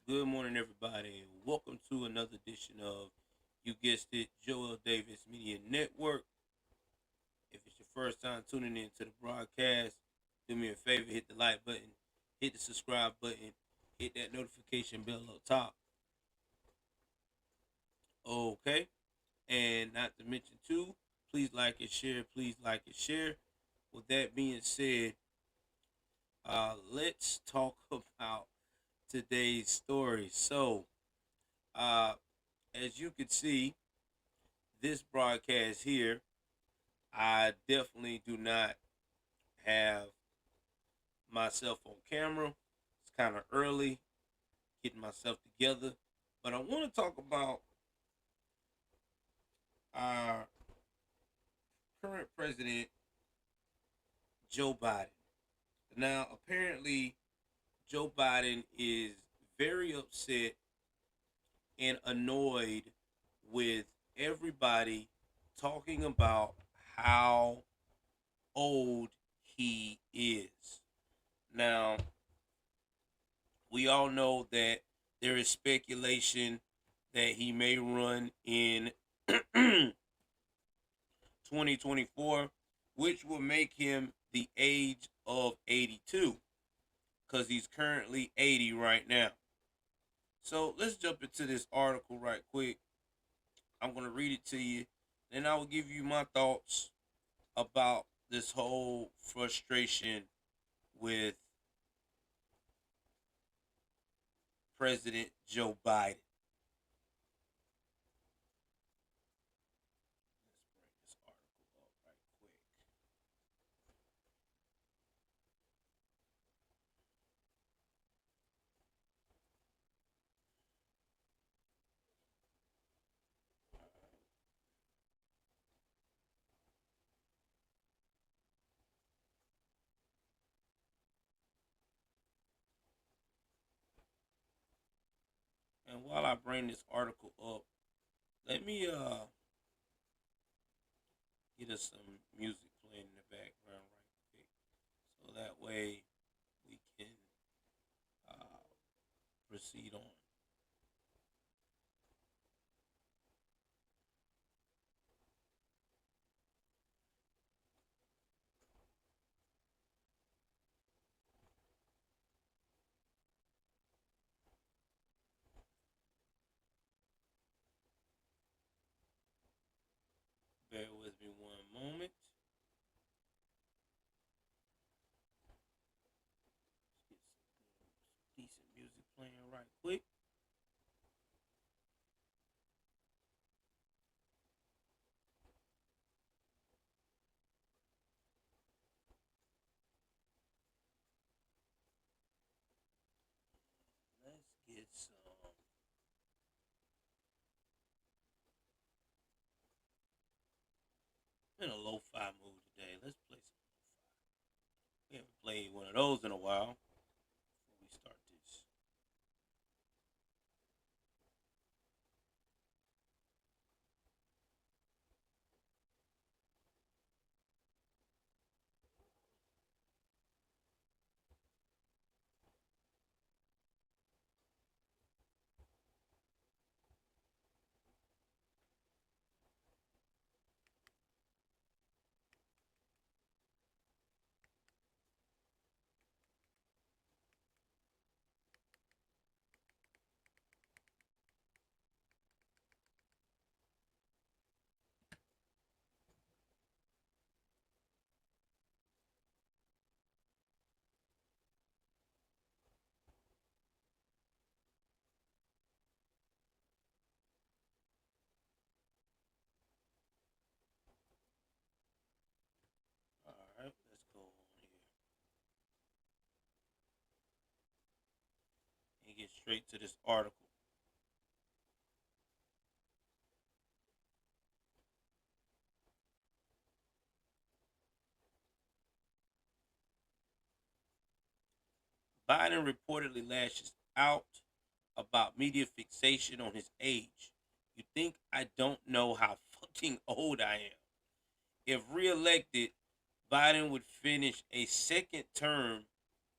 Good morning, everybody. Welcome to another edition of, you guessed it, Joel Davis Media Network. If it's your first time tuning in to the broadcast, do me a favor, hit the like button, hit the subscribe button, hit that notification bell up top. Okay. And not to mention, too, please like and share. Please like and share. With that being said, let's talk about today's story. So, uh, as you can see, this broadcast here, I definitely do not have myself on camera. It's kind of early getting myself together, but I want to talk about our current president, Joe Biden. Now, apparently, Joe Biden is very upset and annoyed with everybody talking about how old he is. Now, we all know that there is speculation that he may run in 2024, which will make him the age of 82 because he's currently 80 right now. So let's jump into this article right quick. I'm going to read it to you, then I will give you my thoughts about this whole frustration with President Joe Biden. Let's bring this article up right quick. And while I bring this article up, let me get us some music playing in the background right quick, so that way we can uh, proceed on. Bear with me one moment. Let's get some decent music playing right quick. Let's get some. I'm in a lo-fi mood today. Let's play some lo-fi. We haven't played one of those in a while. Before we start this. All right, let's go on here and get straight to this article. Biden reportedly lashes out about media fixation on his age. You think I don't know how fucking old I am? If reelected, Biden would finish a second term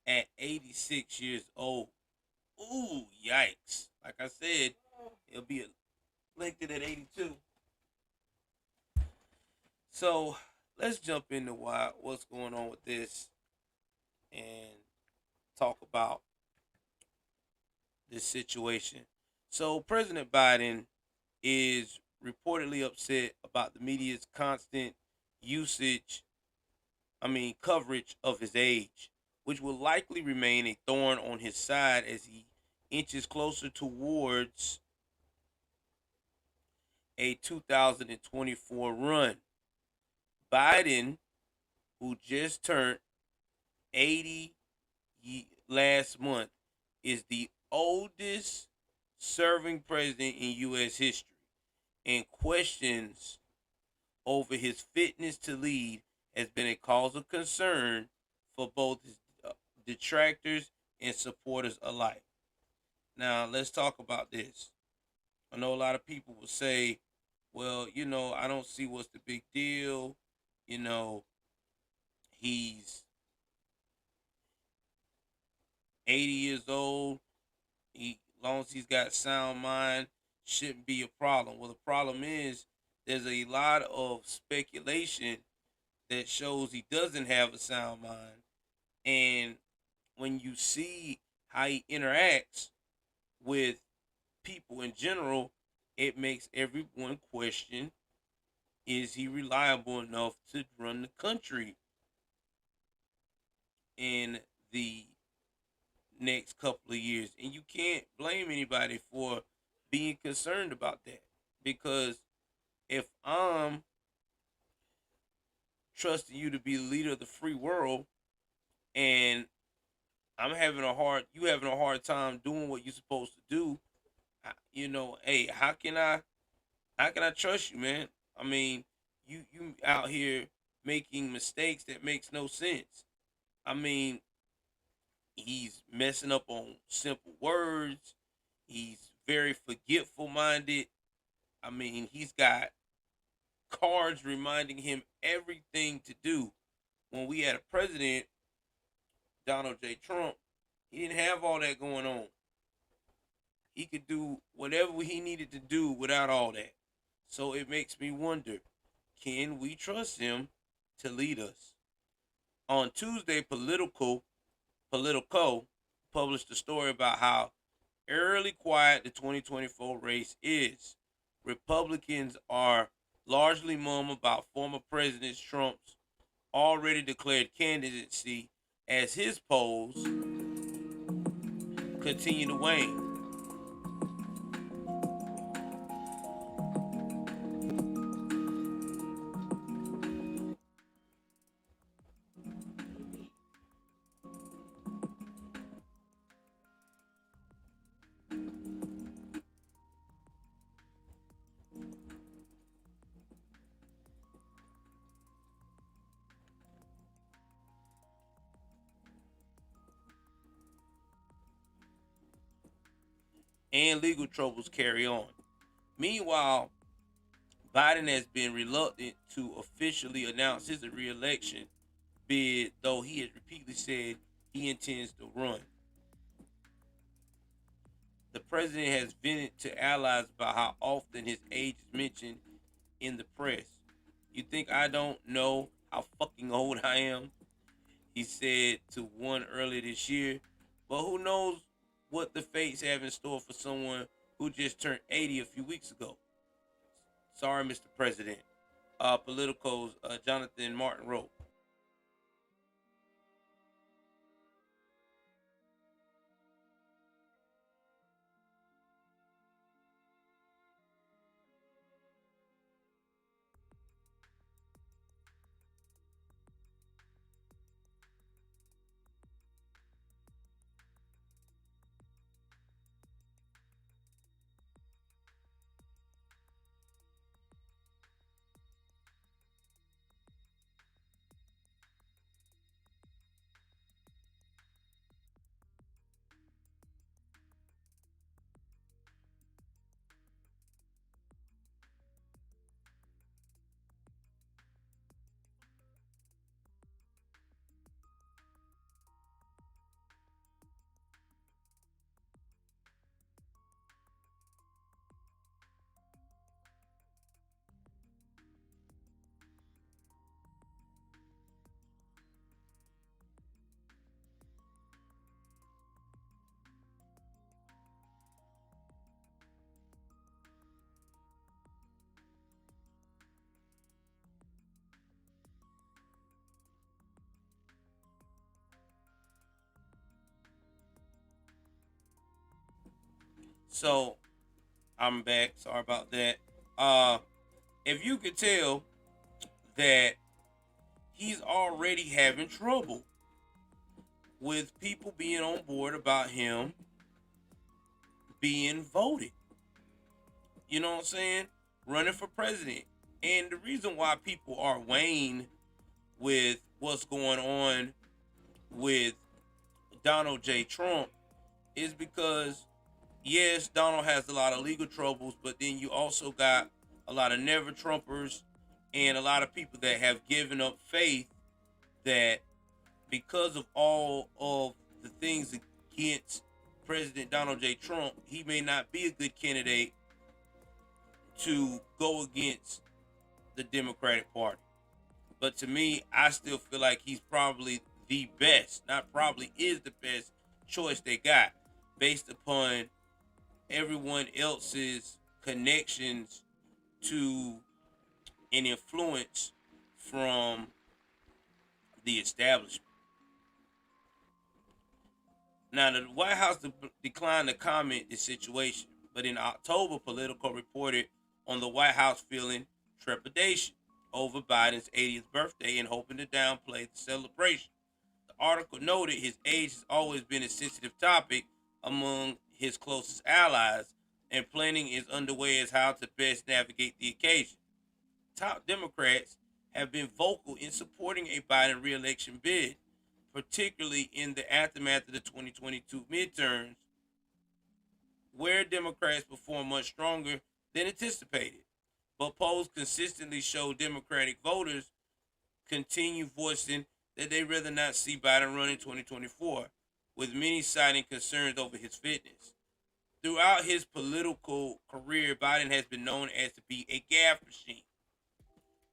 at 86 years old. Ooh, yikes. Like I said, it'll be elected at 82. So let's jump into what's going on with this and talk about this situation. So President Biden is reportedly upset about the media's constant usage, coverage of his age, which will likely remain a thorn on his side as he inches closer towards a 2024 run. Biden, who just turned 80 last month, is the oldest serving president in U.S. history, and questions over his fitness to lead has been a cause of concern for both his detractors and supporters alike. Now, let's talk about this. I know a lot of people will say, well, I don't see what's the big deal. You know, he's 80 years old. As long as he's got sound mind, shouldn't be a problem. Well, the problem is there's a lot of speculation that shows he doesn't have a sound mind. And when you see how he interacts with people in general, it makes everyone question, is he reliable enough to run the country in the next couple of years? And you can't blame anybody for being concerned about that, because if I'm trusting you to be the leader of the free world and you having a hard time doing what you're supposed to do, hey, how can I trust you, man? I mean, you out here making mistakes that makes no sense. I mean, he's messing up on simple words. He's very forgetful minded. I mean, he's got cards reminding him everything to do. When we had a president, Donald J. Trump, he didn't have all that going on. He could do whatever he needed to do without all that. So it makes me wonder, can we trust him to lead us? On Tuesday, Politico published a story about how eerily quiet the 2024 race is. Republicans are largely mum about former President Trump's already declared candidacy as his polls continue to wane. And legal troubles carry on. Meanwhile, Biden has been reluctant to officially announce his reelection bid, though he has repeatedly said he intends to run. The president has vented to allies about how often his age is mentioned in the press. You think I don't know how fucking old I am? He said to one earlier this year. But who knows what the fates have in store for someone who just turned 80 a few weeks ago. Sorry, Mr. President. Politico's Jonathan Martin wrote. So I'm back. Sorry about that. Uh, if you could tell that he's already having trouble with people being on board about him being voted. You know what I'm saying? Running for president. And the reason why people are wane with what's going on with Donald J. Trump is because, yes, Donald has a lot of legal troubles, but then you also got a lot of never Trumpers and a lot of people that have given up faith that because of all of the things against President Donald J. Trump, he may not be a good candidate to go against the Democratic Party. But to me, I still feel like he's probably the best, not probably is the best choice they got based upon everyone else's connections to and influence from the establishment. Now, the White House declined to comment this situation, but in October, Politico reported on the White House feeling trepidation over Biden's 80th birthday and hoping to downplay the celebration. The article noted his age has always been a sensitive topic among his closest allies, and planning is underway as how to best navigate the occasion. Top Democrats have been vocal in supporting a Biden reelection bid, particularly in the aftermath of the 2022 midterms, where Democrats performed much stronger than anticipated. But polls consistently show Democratic voters continue voicing that they rather not see Biden run in 2024, with many citing concerns over his fitness. Throughout his political career, Biden has been known as to be a gaffe machine,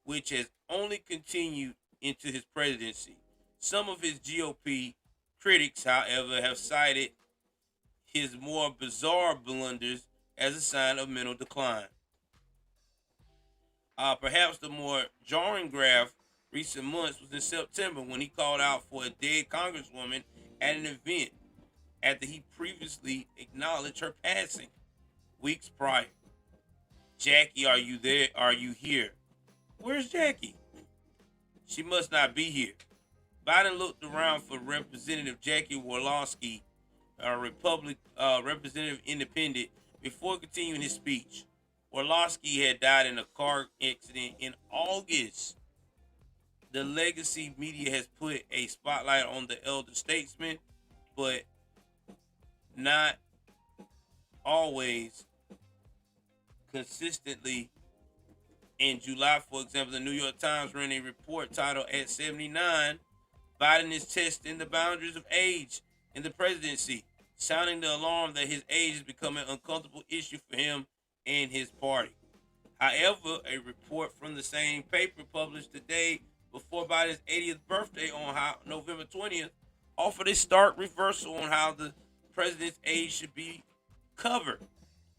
which has only continued into his presidency. Some of his GOP critics, however, have cited his more bizarre blunders as a sign of mental decline. Perhaps the more jarring graph recent months was in September when he called out for a dead congresswoman at an event after he previously acknowledged her passing weeks prior. Jackie, are you there? Are you here? Where's Jackie? She must not be here. Biden looked around for Representative Jackie Walorski, a Representative Independent, before continuing his speech. Orlowski had died in a car accident in August. The legacy media has put a spotlight on the elder statesman, but not always consistently. In July, for example, the New York Times ran a report titled At 79, Biden is testing the boundaries of age in the presidency, sounding the alarm that his age is becoming an uncomfortable issue for him and his party. However, a report from the same paper published today before Biden's 80th birthday on November 20th offered a stark reversal on how the president's age should be covered.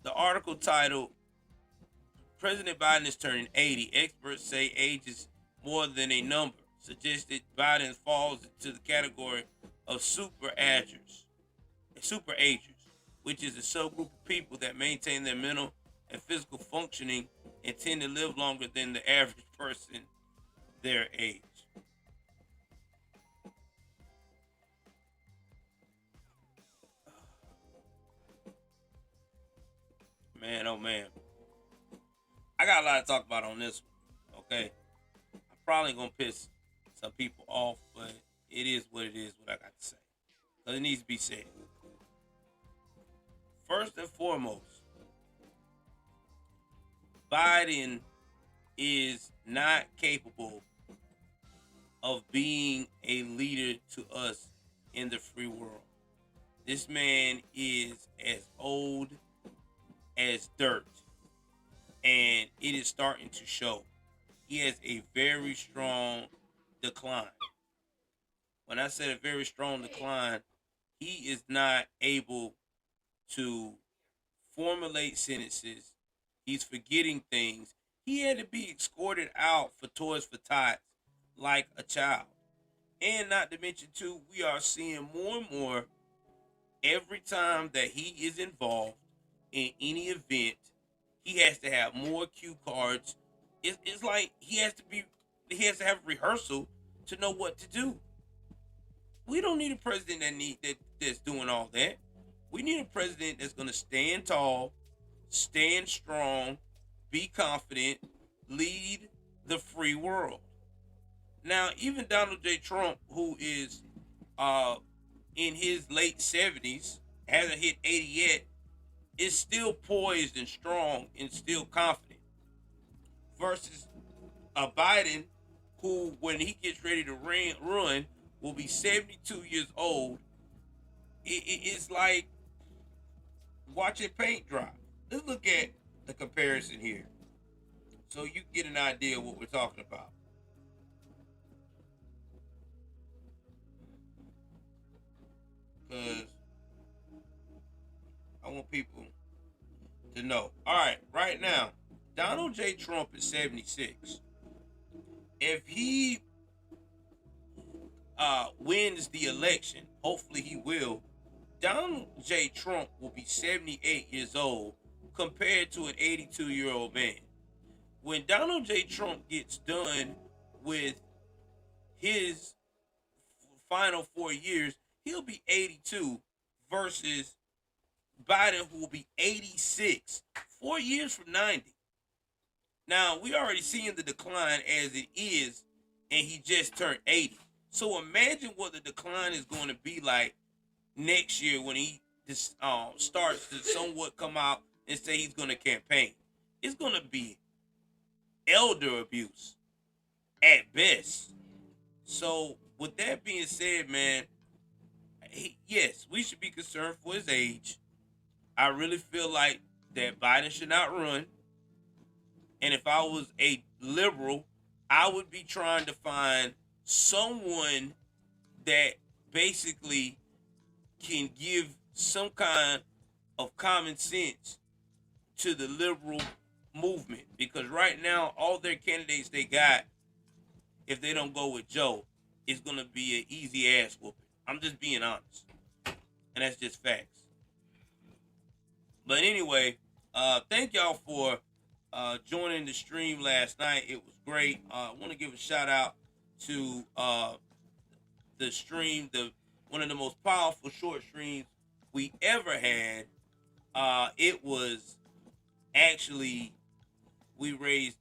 The article titled President Biden is turning 80. Experts say age is more than a number, suggested Biden falls into the category of super agers, which is a subgroup of people that maintain their mental and physical functioning and tend to live longer than the average person their age. Man, oh man. I got a lot to talk about on this one. Okay. I'm probably gonna piss some people off, but it is what it is, what I got to say. Because it needs to be said. First and foremost, Biden is not capable of being a leader to us in the free world. This man is as old as dirt, and it is starting to show. He has a very strong decline. When I said a very strong decline, he is not able to formulate sentences. He's forgetting things. He had to be escorted out for Toys for Tots like a child. And not to mention, too, we are seeing more and more every time that he is involved in any event, he has to have more cue cards. It's like he has to have rehearsal to know what to do. We don't need a president that's doing all that. We need a president that's going to stand tall, stand strong, be confident, lead the free world. Now, even Donald J. Trump, who is uh, in his late 70s, hasn't hit 80 yet, is still poised and strong and still confident. Versus a Biden, who, when he gets ready to run, will be 72 years old. It's like watching paint dry. Let's look at the comparison here so you get an idea of what we're talking about. Because I want people to know. All right, right now, Donald J. Trump is 76. If he wins the election, hopefully he will, Donald J. Trump will be 78 years old compared to an 82-year-old man. When Donald J. Trump gets done with his final 4 years, he'll be 82 versus Biden, who will be 86, 4 years from 90. Now, we already seeing the decline as it is, and he just turned 80. So imagine what the decline is going to be like next year when he starts to somewhat come out and say he's going to campaign. It's going to be elder abuse at best. So, with that being said, man, yes, we should be concerned for his age. I really feel like that Biden should not run. And if I was a liberal, I would be trying to find someone that basically can give some kind of common sense to the liberal movement. Because right now, all their candidates they got, if they don't go with Joe, it's going to be an easy ass whooping. I'm just being honest. And that's just facts. But anyway, thank y'all for joining the stream last night. It was great. I want to give a shout out to the stream, the one of the most powerful short streams we ever had. It was actually we raised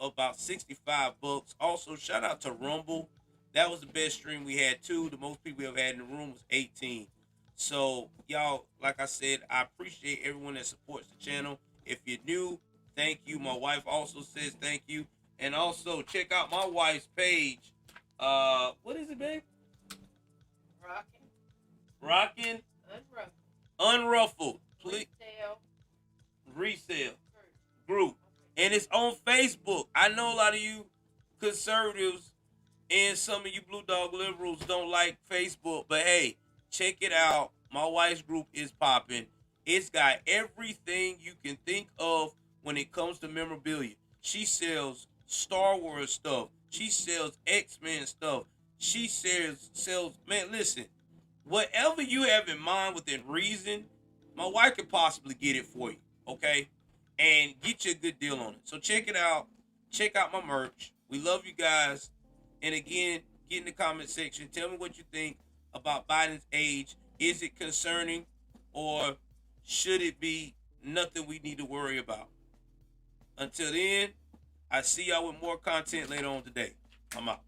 about $65. Also, shout out to Rumble. That was the best stream we had too. The most people we ever had in the room was 18. So y'all, like I said, I appreciate everyone that supports the channel. If you're new, thank you. My wife also says thank you. And also check out my wife's page. What is it, babe? Rockin'. Unruffled. Resale group. And it's on Facebook. I know a lot of you conservatives and some of you blue dog liberals don't like Facebook, but hey, check it out. My wife's group is popping. It's got everything you can think of when it comes to memorabilia. She sells Star Wars stuff. She sells X-Men stuff. She sells man, listen, whatever you have in mind within reason, my wife can possibly get it for you, okay? And get you a good deal on it. So check it out. Check out my merch. We love you guys. And again, get in the comment section. Tell me what you think about Biden's age. Is it concerning or should it be nothing we need to worry about? Until then, I see y'all with more content later on today. I'm out.